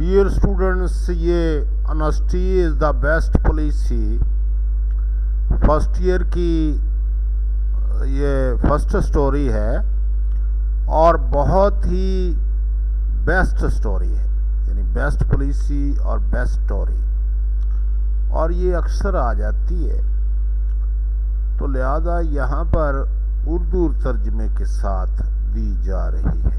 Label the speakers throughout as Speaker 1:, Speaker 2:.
Speaker 1: Dear students, ये honesty is the best policy first year की ये फर्स्ट स्टोरी है और बहुत ही बेस्ट स्टोरी है, यानी बेस्ट पॉलिसी और बेस्ट स्टोरी, और ये अक्सर आ जाती है, तो लिहाजा यहाँ पर उर्दू तर्जमे के साथ दी जा रही है।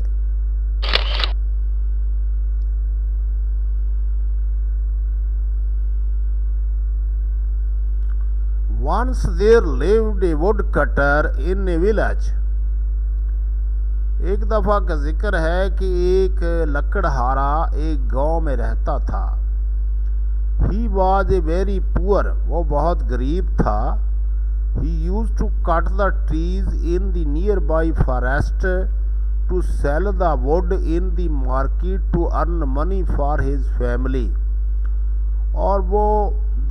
Speaker 1: Once there lived a woodcutter in a village. एक दफ़ा का जिक्र है कि एक लकड़हारा एक गांव में रहता था। He was a very poor, वो बहुत गरीब था। He used to cut the trees in the nearby forest to sell the wood in the market to earn money for his family. और वो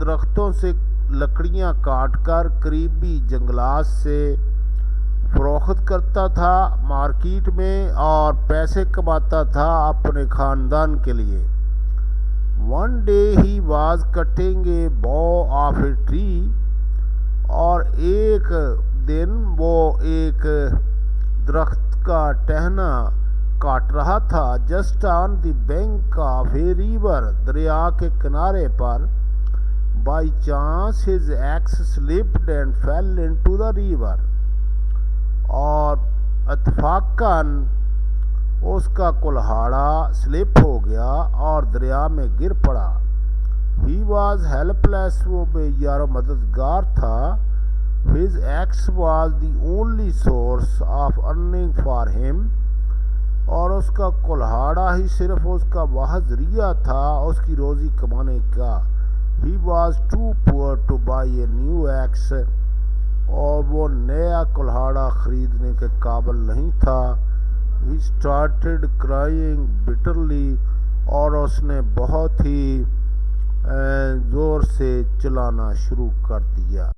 Speaker 1: दरख्तों से लकड़ियाँ काटकर करीबी जंगलात से फरोख्त करता था मार्केट में और पैसे कमाता था अपने ख़ानदान के लिए। One day he was cutting a bough of a tree, और एक दिन वो एक दरख्त का टहना काट रहा था। Just on the bank of a river, दरिया के किनारे पर। By chance his axe slipped and fell into the river. और इत्तफाकन उसका कुल्हाड़ा स्लिप हो गया और दरिया में गिर पड़ा। He was helpless, वो बेयारो मददगार था। His axe was the only source of earning for him. और उसका कुल्हाड़ा ही सिर्फ उसका वह जरिया था उसकी रोज़ी कमाने का। He was too poor to buy a new axe, और वो नया कुल्हाड़ा खरीदने के काबिल नहीं था। He started crying bitterly, और उसने बहुत ही ज़ोर से चिल्लाना शुरू कर दिया।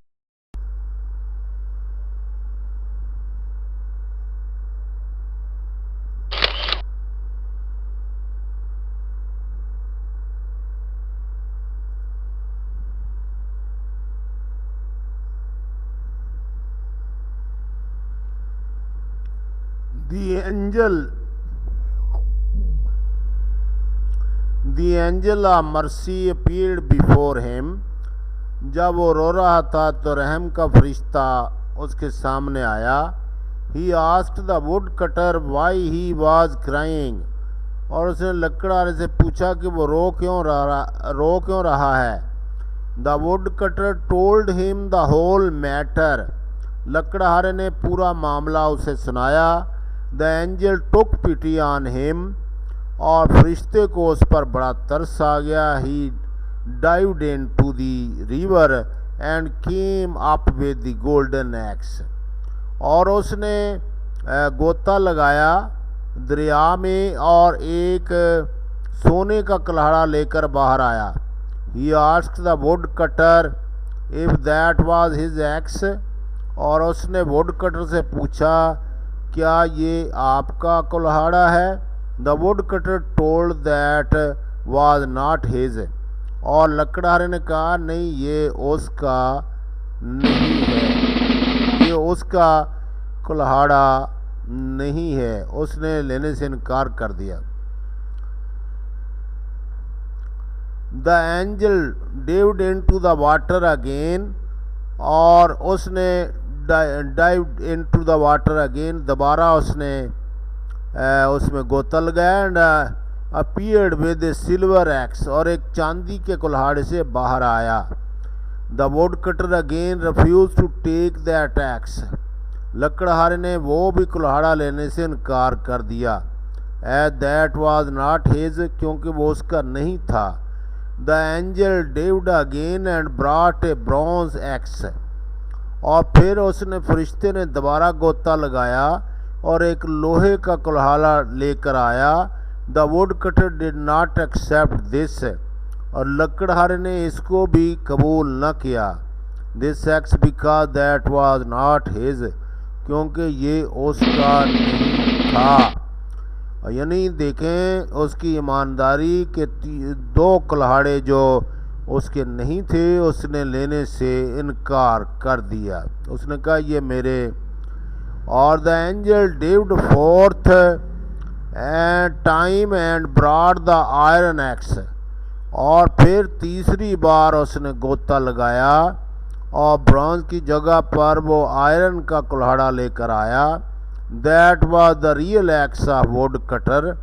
Speaker 1: The angel of mercy appeared before him. जब वो रो रहा था तो रहम का फरिश्ता उसके सामने आया। He asked the woodcutter why he was crying. और उसने लकड़हारे से पूछा कि वो रो क्यों रहा है। The woodcutter told him the whole matter. लकड़हारे ने पूरा मामला उसे सुनाया। The angel took pity on him, और फरिश्ते को उस पर बड़ा तरस आ गया। He dived into the river and came up with the golden axe. और उसने गोता लगाया दरिया में और एक सोने का कुल्हाड़ा लेकर बाहर आया। He asked the woodcutter if that was his axe. और उसने वुडकटर से पूछा क्या ये आपका कुल्हाड़ा है। The woodcutter told that was not his. और लकड़हारे ने कहा नहीं, ये उसका नहीं है, ये उसका कुल्हाड़ा नहीं है। उसने लेने से इनकार कर दिया। The angel dived into the water again, और उसने dived into the water again, दोबारा उसने उसमें गोता लगाया। And appeared with a silver axe, और एक चांदी के कुल्हाड़े से बाहर आया। The woodcutter again refused to take that axe. लकड़हारे ने वो भी कुल्हाड़ा लेने से इनकार कर दिया। As that was not his, क्योंकि वो उसका नहीं था। The angel dived again and brought a bronze axe. और फिर उसने फरिश्ते ने दोबारा गोता लगाया और एक लोहे का कुल्हाड़ा लेकर आया। The woodcutter did not accept this, और लकड़हारे ने इसको भी कबूल न किया। This axe because that was not his, क्योंकि ये उसका नहीं था। यानी देखें उसकी ईमानदारी के 2 कुल्हाड़े जो उसके नहीं थे उसने लेने से इनकार कर दिया। उसने कहा ये मेरे। और the angel dived forth and time and brought the iron axe. और फिर तीसरी बार उसने गोता लगाया और ब्रॉन्ज की जगह पर वो आयरन का कुल्हाड़ा लेकर आया। That was the real axe of wood cutter.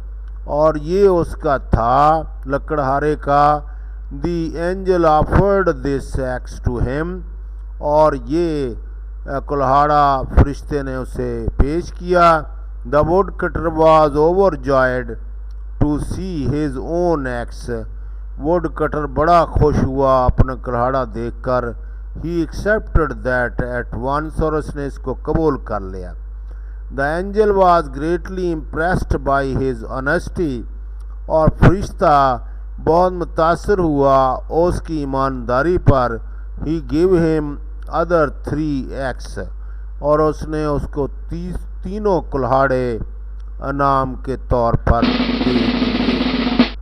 Speaker 1: और ये उसका था लकड़हारे का। The angel offered this axe to him. और ये कुल्हाड़ा फरिश्ते ने उसे पेश किया। The wood cutter was overjoyed to see his own axe. Wood cutter बड़ा खुश हुआ अपना कुल्हाड़ा देखकर। He accepted that at once. और उसने इसको कबूल कर लिया। The angel was greatly impressed by his honesty. और फरिश्ता बहुत मुतासर हुआ उसकी ईमानदारी पर। ही गिव हिम अदर 3 एक्स। और उसने उसको तीनों कुल्हाड़े इनाम के तौर पर दे दिए।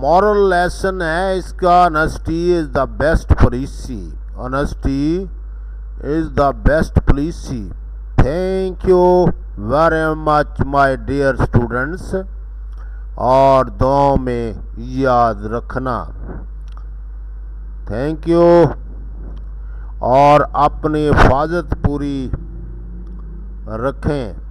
Speaker 1: मॉरल लेसन है इसका, honesty is the best policy. Honesty is the best policy. Thank you very much my dear students. और दुआ में याद रखना। Thank you. और अपनी हिफाजत पूरी रखें।